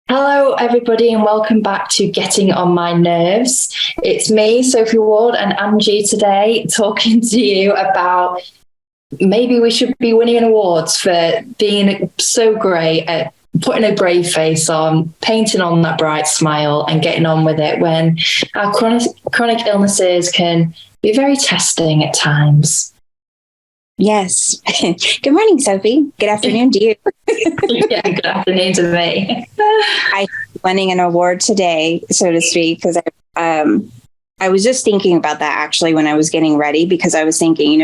Hello, everybody, and welcome back to Getting on My Nerves. It's me, Sophie Ward, and Angie today talking to you about maybe we should be winning awards for being so great at putting a brave face on, painting on that bright smile, and getting on with it when our chronic illnesses can be very testing at times. Yes. Good morning, Sophie. Good afternoon to you. Yeah, good afternoon to me. I'm winning an award today, so to speak, because I was just thinking about that actually when I was getting ready, because I was thinking,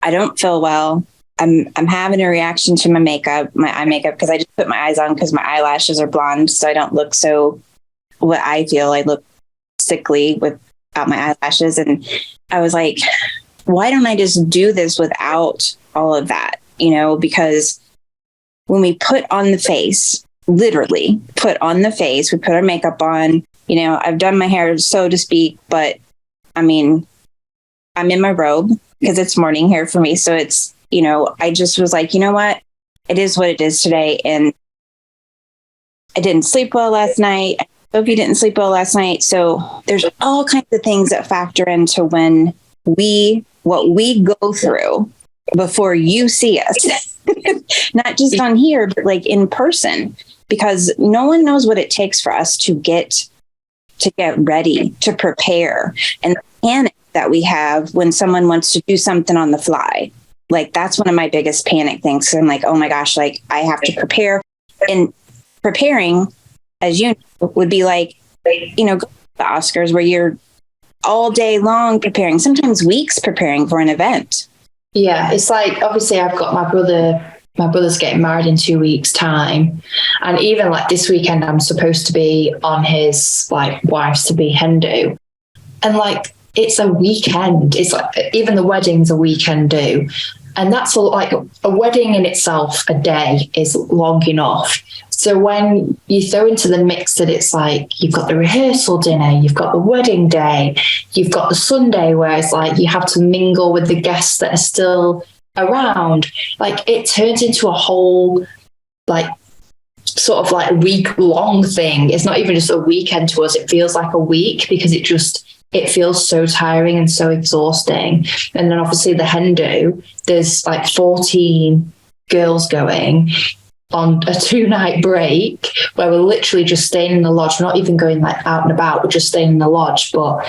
I don't feel well. I'm having a reaction to my eye makeup, because I just put my eyes on because my eyelashes are blonde, so I don't look what I feel. I look sickly without my eyelashes, and I was like, why don't I just do this without all of that? Because when we put on the face, literally put on the face, we put our makeup on, I've done my hair, so to speak, but I'm in my robe because it's morning here for me. So it's, I just was like, you know what? It is what it is today. And I didn't sleep well last night. Sophie didn't sleep well last night. So there's all kinds of things that factor into what we go through before you see us, not just on here, but like in person, because no one knows what it takes for us to get ready, to prepare, and the panic that we have when someone wants to do something on the fly. Like, that's one of my biggest panic things. So I'm like, oh my gosh, like I have to prepare. And preparing, as you know, would be like, go to the Oscars where you're all day long preparing, sometimes weeks preparing for an event. Yeah, it's like, obviously I've got my brother's getting married in 2 weeks' time. And even like this weekend, I'm supposed to be on his like wife's to be hen do. And like, it's a weekend. It's like, even the wedding's a weekend do. And that's like a wedding in itself, a day is long enough. So when you throw into the mix that it's like, you've got the rehearsal dinner, you've got the wedding day, you've got the Sunday where it's like you have to mingle with the guests that are still around, like it turns into a whole like sort of like week long thing. It's not even just a weekend to us. It feels like a week because it feels so tiring and so exhausting. And then obviously the hen do, there's like 14 girls going on a 2-night break where we're literally just staying in the lodge. We're not even going like out and about. We're just staying in the lodge, but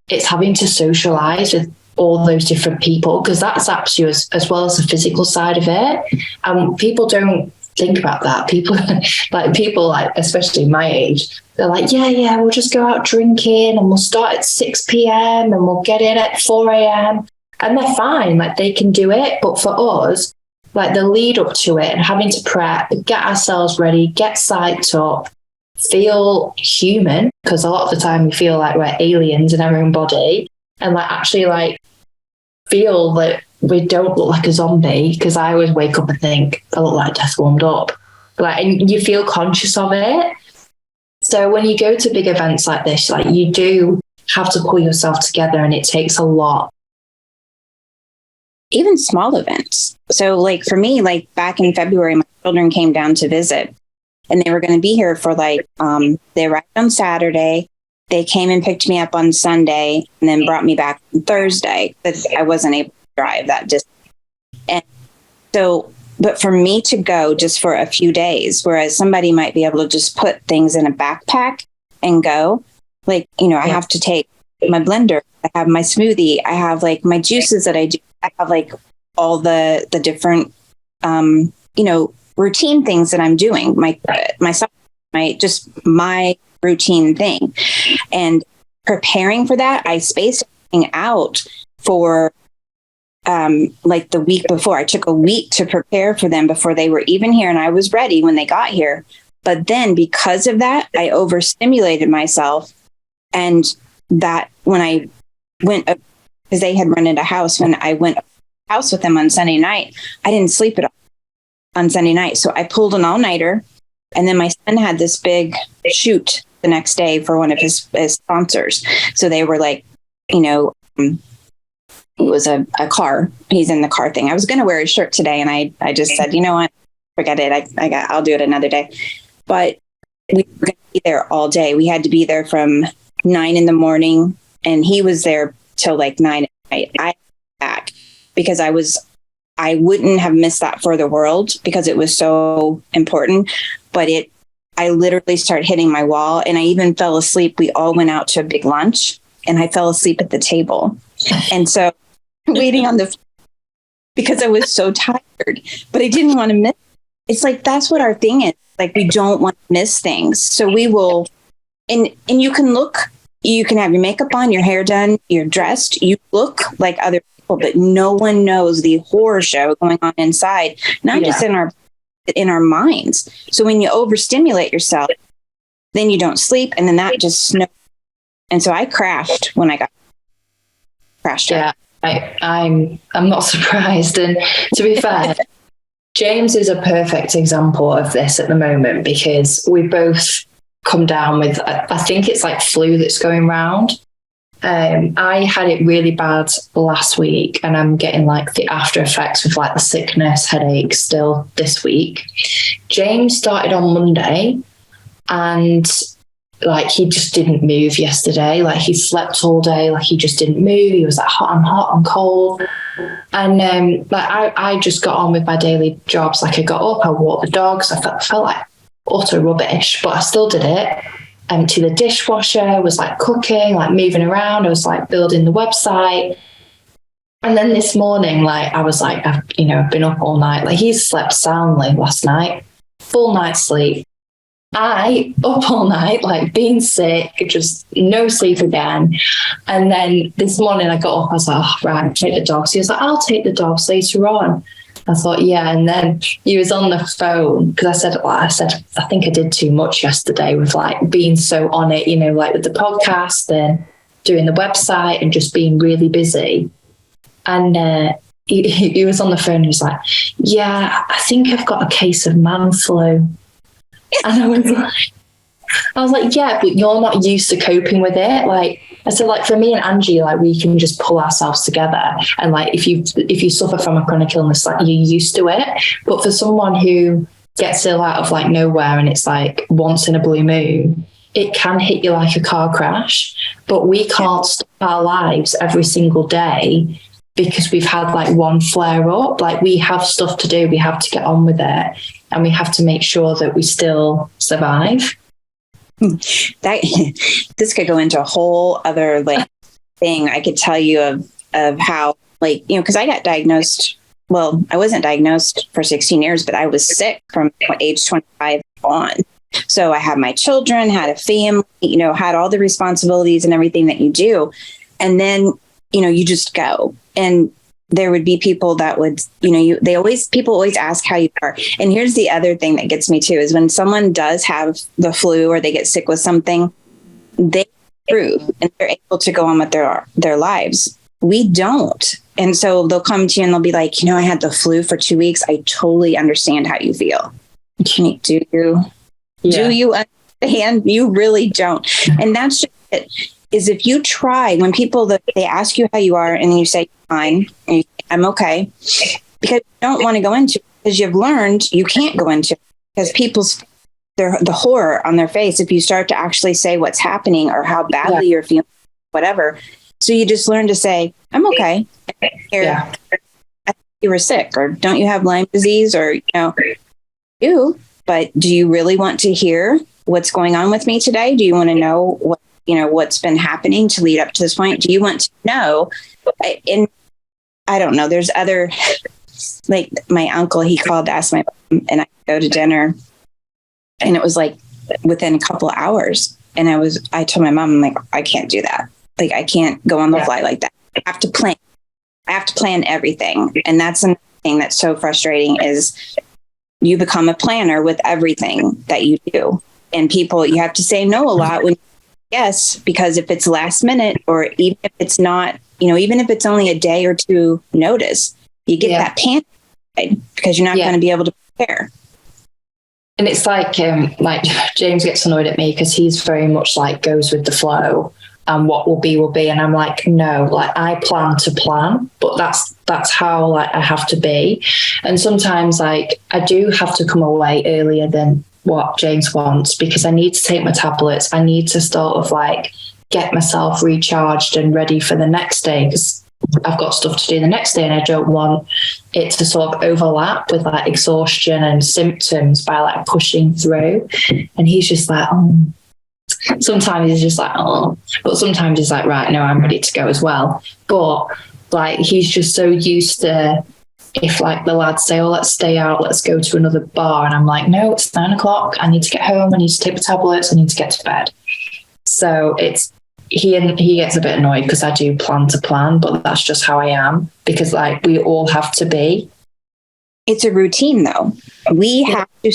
it's having to socialize with all those different people, because that zaps you as well as the physical side of it. And people don't think about that. People like especially my age, they're like, yeah, we'll just go out drinking and we'll start at 6 p.m. and we'll get in at 4 a.m. And they're fine, like they can do it. But for us, like the lead up to it and having to prep, get ourselves ready, get psyched up, feel human, because a lot of the time we feel like we're aliens in our own body, and like actually like feel that we don't look like a zombie, because I always wake up and think I look like death warmed up. Like, and you feel conscious of it. So when you go to big events like this, like you do have to pull yourself together, and it takes a lot. Even small events. So like for me, like back in February, my children came down to visit, and they were going to be here for like, they arrived on Saturday. They came and picked me up on Sunday and then brought me back on Thursday, because I wasn't able to drive that distance. And so, but for me to go just for a few days, whereas somebody might be able to just put things in a backpack and go, like, I have to take my blender, I have my smoothie, I have like my juices that I do, I have like all the different, routine things that I'm doing, my routine thing. And preparing for that, I spaced everything out for like the week before. I took a week to prepare for them before they were even here, and I was ready when they got here. But then because of that, I overstimulated myself. And that when I went, because they had rented a house, when I went house with them on Sunday night, I didn't sleep at all on Sunday night. So I pulled an all-nighter, and then my son had this big shoot the next day for one of his sponsors. So they were like, it was a car. He's in the car thing. I was going to wear his shirt today, and I just said, you know what, forget it. I'll do it another day. But we were going to be there all day. We had to be there from 9 a.m. and he was there till like 9 at night. I back because I wouldn't have missed that for the world because it was so important, but I literally started hitting my wall, and I even fell asleep. We all went out to a big lunch and I fell asleep at the table. And so waiting on because I was so tired, but I didn't want to miss. It's like, that's what our thing is. Like, we don't want to miss things. So we will, and you can have your makeup on, your hair done, you're dressed, you look like other people, but no one knows the horror show going on inside, not just in our minds. So when you overstimulate yourself, then you don't sleep, and then that just snows. And so I crashed when I got crashed. Yeah, I'm not surprised. And to be fair, James is a perfect example of this at the moment, because we both come down with, I think it's like flu that's going round. I had it really bad last week, and I'm getting like the after effects with like the sickness, headache still this week. James started on Monday, and like he just didn't move yesterday. Like he slept all day, like he just didn't move. He was like, I'm cold. And like I just got on with my daily jobs. Like I got up, I walked the dogs. I felt like utter rubbish, but I still did it. Empty the dishwasher, was like cooking, like moving around. I was like building the website. And then this morning, like I was like, I've been up all night. Like he slept soundly last night, full night's sleep. I up all night, like being sick, just no sleep again. And then this morning I got up, I was like, oh, right, take the dogs. He was like, I'll take the dogs later on. I thought, yeah. And then he was on the phone because I said, I think I did too much yesterday with like being so on it, like with the podcast and doing the website and just being really busy. And he was on the phone. He was like, yeah, I think I've got a case of man flu. And I was like, yeah, but you're not used to coping with it. Like I said, like for me and Angie, like we can just pull ourselves together. And like if you suffer from a chronic illness, like you're used to it. But for someone who gets ill out of like nowhere, and it's like once in a blue moon, it can hit you like a car crash. But we can't stop our lives every single day because we've had like one flare up. Like we have stuff to do. We have to get on with it. And we have to make sure that we still survive. This could go into a whole other like thing. I could tell you of how, like, because I got diagnosed. Well, I wasn't diagnosed for 16 years, but I was sick from age 25 on. So I had my children, had a family, had all the responsibilities and everything that you do. And then, you just go. And there would be people that would, people always ask how you are. And here's the other thing that gets me too, is when someone does have the flu or they get sick with something, they improve and they're able to go on with their lives. We don't. And so they'll come to you and they'll be like, I had the flu for 2 weeks. I totally understand how you feel. Do you? Yeah. Do you understand? You really don't. And that's just it. Is if you try, when people they ask you how you are and you say fine, and you say, I'm okay, because you don't want to go into it, because you've learned you can't go into it, because the horror on their face if you start to actually say what's happening or how badly you're feeling, whatever. So you just learn to say, I'm okay. I think you were sick, or don't you have Lyme disease, or you, but do you really want to hear what's going on with me today? Do you want to know what's been happening to lead up to this point? Do you want to know? And I don't know. There's other, like my uncle, he called to ask my mom, and I go to dinner, and it was like within a couple of hours. And I told my mom, I'm like, I can't do that. Like, I can't go on the fly like that. I have to plan everything. And that's another thing that's so frustrating, is you become a planner with everything that you do. And people, you have to say no a lot when yes, because if it's last minute, or even if it's not, even if it's only a day or two notice, you get that panic because you're not going to be able to prepare. And it's like James gets annoyed at me because he's very much like goes with the flow, and what will be will be. And I'm like, no, like I plan to plan, but that's how like I have to be. And sometimes like I do have to come away earlier than what James wants, because I need to take my tablets. I need to sort of like get myself recharged and ready for the next day, because I've got stuff to do the next day and I don't want it to sort of overlap with like exhaustion and symptoms by like pushing through. And he's just like, oh. Sometimes he's just like, oh, but sometimes he's like, right, no, I'm ready to go as well. But like, he's just so used to, if like the lads say, oh, let's stay out, let's go to another bar. And I'm like, no, it's 9 o'clock. I need to get home. I need to take the tablets. I need to get to bed. So he gets a bit annoyed because I do plan to plan, but that's just how I am, because like we all have to be. It's a routine though. We have to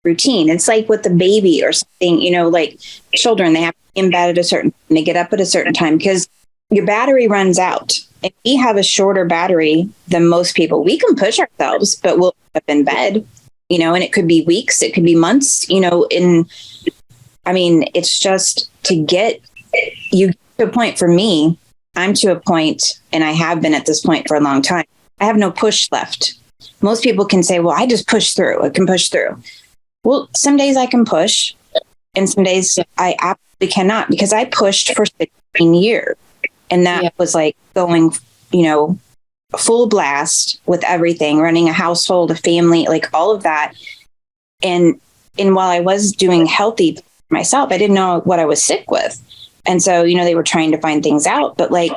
routine. It's like with the baby or something, you know, like children, they have to be in bed at a certain time, they get up at a certain time because your battery runs out. If we have a shorter battery than most people, we can push ourselves, but we'll end up in bed, you know, and it could be weeks, it could be months, you know, it's just to get you to a point. For me, I'm to a point, and I have been at this point for a long time. I have no push left. Most people can say, well, I just push through. I can push through. Well, some days I can push, and some days I absolutely cannot, because I pushed for 16 years. And that was like going, you know, full blast with everything, running a household, a family, like all of that. And while I was doing healthy myself, I didn't know what I was sick with. And so, you know, they were trying to find things out. But like,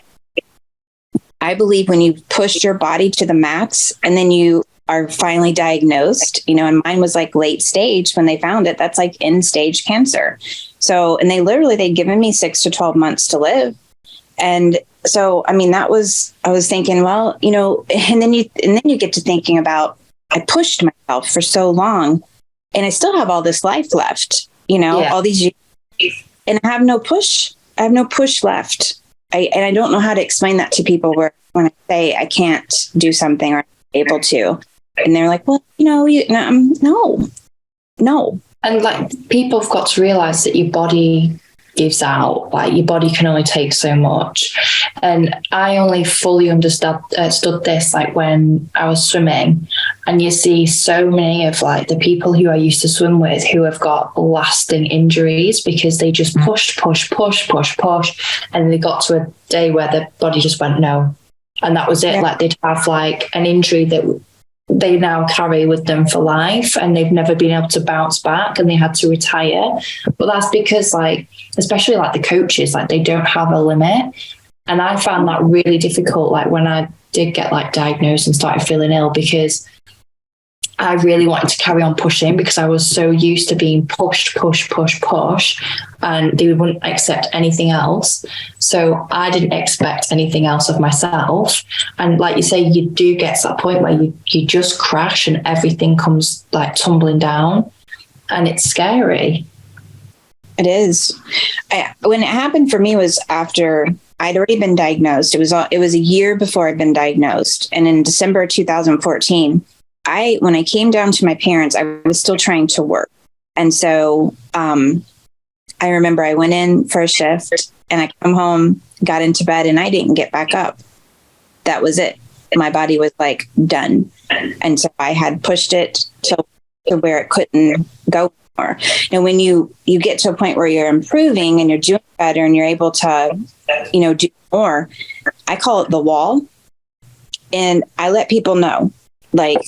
I believe when you push your body to the max and then you are finally diagnosed, you know, and mine was like late stage when they found it. That's like end stage cancer. So, and they'd given me 6 to 12 months to live. And so, I mean, I was thinking, well, you know, and then you get to thinking about, I pushed myself for so long and I still have all this life left, you know, all these years, and I have no push. I have no push left. And I don't know how to explain that to people when I say I can't do something or I'm able to. And they're like, well, you know, no. And like, people have got to realize that your body gives out, like your body can only take so much. And I only fully understood this like when I was swimming, and you see so many of like the people who I used to swim with who have got lasting injuries because they just pushed, and they got to a day where the body just went no, and that was it. Yeah. Like they'd have like an injury that they now carry with them for life, and they've never been able to bounce back, and they had to retire. But that's because like, especially like the coaches, like they don't have a limit. And I found that really difficult, like when I did get like diagnosed and started feeling ill, because I really wanted to carry on pushing because I was so used to being pushed, and they wouldn't accept anything else. So I didn't expect anything else of myself. And like you say, you do get to that point where you just crash and everything comes like tumbling down, and it's scary. It is. When it happened for me was after I'd already been diagnosed. It was a year before I'd been diagnosed. And in December 2014, when I came down to my parents, I was still trying to work. And so I remember I went in for a shift and I come home, got into bed, and I didn't get back up. That was it. My body was like done. And so I had pushed it to where it couldn't go more. And when you get to a point where you're improving and you're doing better and you're able to, you know, do more, I call it the wall. And I let people know, like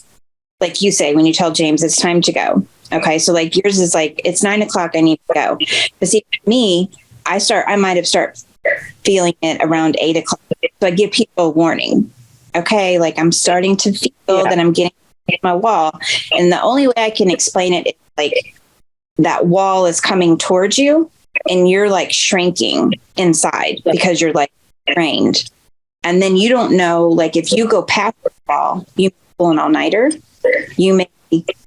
you say, when you tell James it's time to go. Okay. So like yours is like, it's 9 o'clock, I need to go. But see, for me, I might have started feeling it around 8 o'clock. So I give people a warning. Okay. Like I'm starting to feel that I'm getting my wall. And the only way I can explain it is like that wall is coming towards you and you're like shrinking inside because you're like drained. And then you don't know, like if you go past the wall, you pull an all-nighter, you may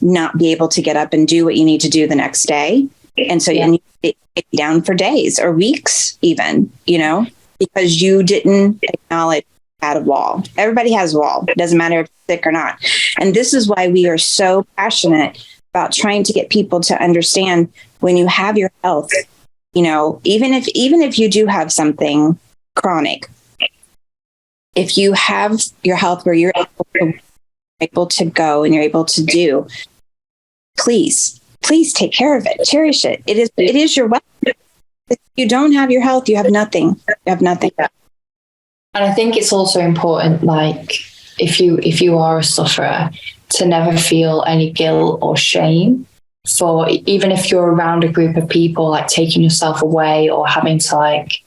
not be able to get up and do what you need to do the next day. And so you get down for days or weeks even, you know, because you didn't acknowledge you had a wall. Everybody has a wall. It doesn't matter if you're sick or not. And this is why we are so passionate about trying to get people to understand when you have your health, you know, even if you do have something chronic, if you have your health where you're able to go and you're able to do, please please take care of it. Cherish it. It is your wealth. If you don't have your health, you have nothing. You have nothing. Yeah. And I think it's also important, like, if you are a sufferer, to never feel any guilt or shame for, even if you're around a group of people, like taking yourself away or having to like,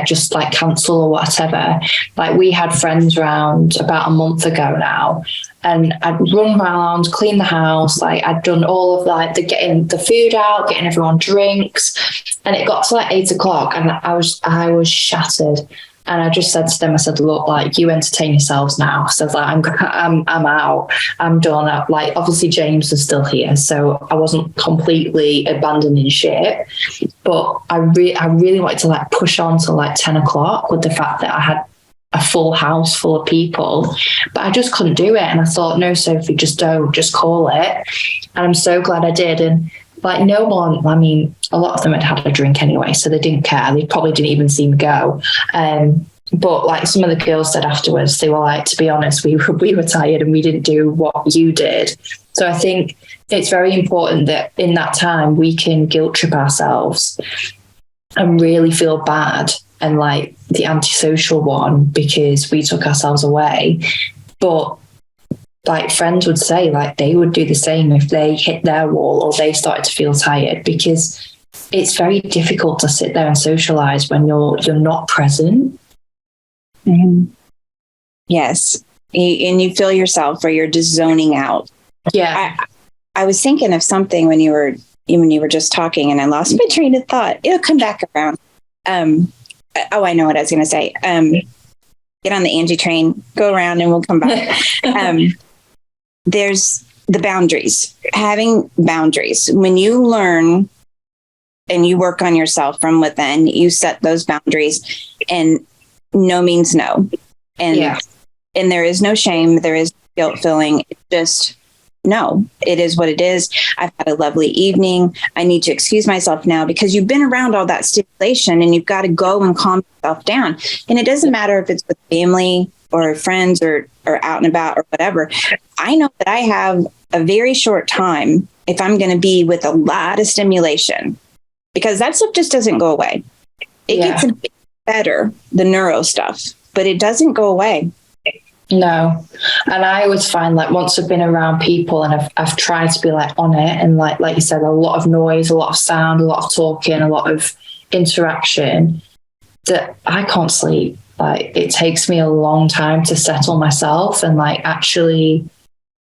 just like cancel or whatever. Like, we had friends round about a month ago now, and I'd run around, clean the house, like I'd done all of like the getting the food out, getting everyone drinks, and it got to like 8:00 and I was shattered. And I just said to them, I said, look, like, you entertain yourselves now. So I was like, I'm out. I'm done. Like, obviously James was still here, so I wasn't completely abandoning ship. But I really wanted to like push on to like 10:00 with the fact that I had a full house full of people, but I just couldn't do it. And I thought, no, Sophie, just call it. And I'm so glad I did. And like, no one, I mean, a lot of them had a drink anyway, so they didn't care. They probably didn't even see me go. But like some of the girls said afterwards, they were like, to be honest, we were tired and we didn't do what you did. So I think it's very important that in that time we can guilt trip ourselves and really feel bad and like the antisocial one because we took ourselves away. But like friends would say, like they would do the same if they hit their wall or they started to feel tired, because it's very difficult to sit there and socialize when you're not present. Mm-hmm. Yes. And you feel yourself, or you're just zoning out. Yeah. I was thinking of something when you were just talking, and I lost my train of thought. It'll come back around. I know what I was going to say. Get on the Angie train, go around, and we'll come back. There's the boundaries, having boundaries. When you learn and you work on yourself from within, you set those boundaries, and no means no. And there is no shame. There is guilt feeling. It's just, no, it is what it is. I've had a lovely evening. I need to excuse myself now, because you've been around all that stimulation and you've got to go and calm yourself down. And it doesn't matter if it's with family or friends or out and about or whatever. I know that I have a very short time if I'm going to be with a lot of stimulation, because that stuff just doesn't go away. It gets a bit better, the neuro stuff, but it doesn't go away. No. And I always find, like, once I've been around people and I've tried to be like on it, and like you said, a lot of noise, a lot of sound, a lot of talking, a lot of interaction, that I can't sleep. Like, it takes me a long time to settle myself and like actually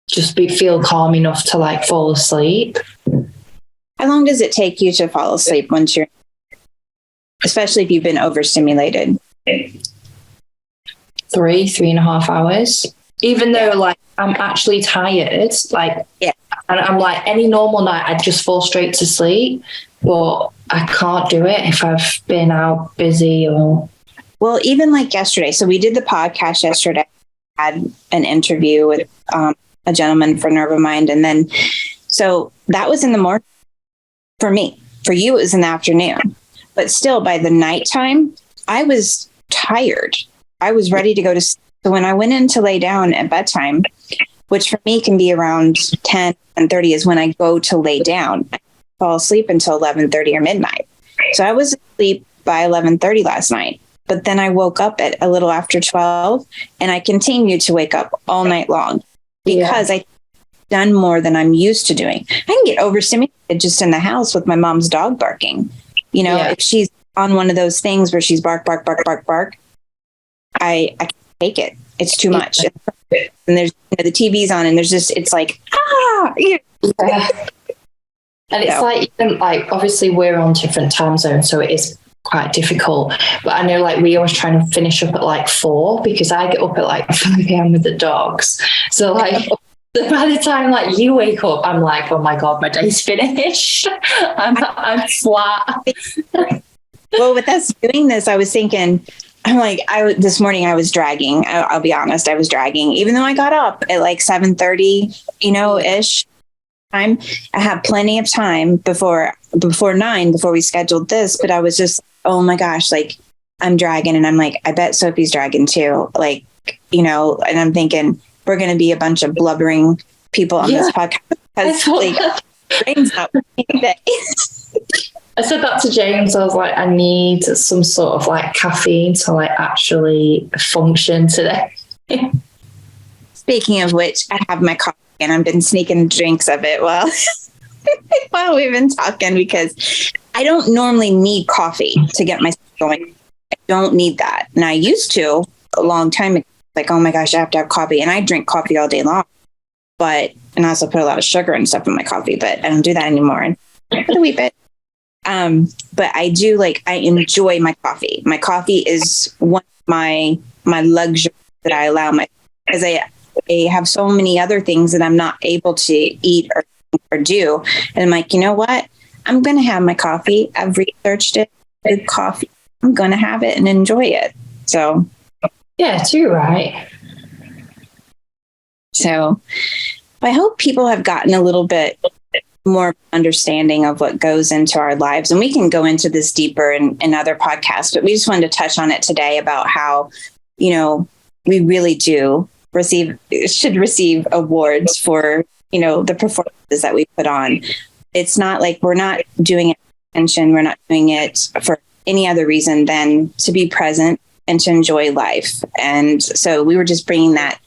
just feel calm enough to like fall asleep. How long does it take you to fall asleep once you're, especially if you've been overstimulated? 3.5 hours, even though like I'm actually tired, like, and I'm like, any normal night I'd just fall straight to sleep, but I can't do it if I've been out busy or. Well, even like yesterday. So we did the podcast yesterday. I had an interview with a gentleman for Nerve of Mind. And then, so that was in the morning for me. For you, it was in the afternoon. But still, by the nighttime, I was tired. I was ready to go to sleep. So when I went in to lay down at bedtime, which for me can be around 10 and 30 is when I go to lay down. I fall asleep until 11:30 or midnight. So I was asleep by 11:30 last night. But then I woke up at a little after 12, and I continued to wake up all night long because I've done more than I'm used to doing. I can get overstimulated just in the house with my mom's dog barking. You know, if she's on one of those things where she's bark, bark, bark, bark, bark, I can't take it. It's too much. And there's the TV's on, and there's just, it's like, And it's like obviously we're on different time zones, so it is quite difficult. But I know, like, we always try to finish up at like 4, because I get up at like 5 a.m. with the dogs. So like by the time like you wake up, I'm like, oh my God, my day's finished. I'm flat. Well, with us doing this, I was thinking, I'm like, this morning I was dragging. I'll be honest, I was dragging, even though I got up at like 7:30, ish time. I had plenty of time before 9, before we scheduled this, but I was just, oh my gosh, like, I'm dragging, and I'm like, I bet Sophie's dragging too. Like, and I'm thinking we're going to be a bunch of blubbering people on this podcast. Because, like, brain's not working today. I said that to James. I was like, I need some sort of like caffeine to like actually function today. Speaking of which, I have my coffee and I've been sneaking drinks of it while we've been talking, because I don't normally need coffee to get myself going. I don't need that. And I used to a long time ago, like, oh my gosh, I have to have coffee. And I drink coffee all day long. And I also put a lot of sugar and stuff in my coffee, but I don't do that anymore. And a wee bit. But I do, like, I enjoy my coffee. My coffee is one of my luxury that I allow because I have so many other things that I'm not able to eat or do. And I'm like, you know what? I'm going to have my coffee. I've researched it. Good coffee. I'm going to have it and enjoy it. So, yeah, too right. So I hope people have gotten a little bit more understanding of what goes into our lives. And we can go into this deeper in other podcasts, but we just wanted to touch on it today about how, we really should receive awards for, the performances that we put on. It's not like we're not doing it for attention. We're not doing it for any other reason than to be present and to enjoy life. And so we were just bringing that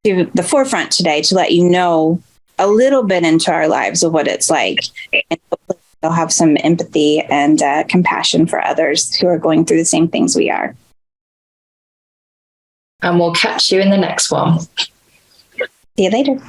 to the forefront today to let you know a little bit into our lives of what it's like. And hopefully they'll have some empathy and compassion for others who are going through the same things we are. And we'll catch you in the next one. See you later.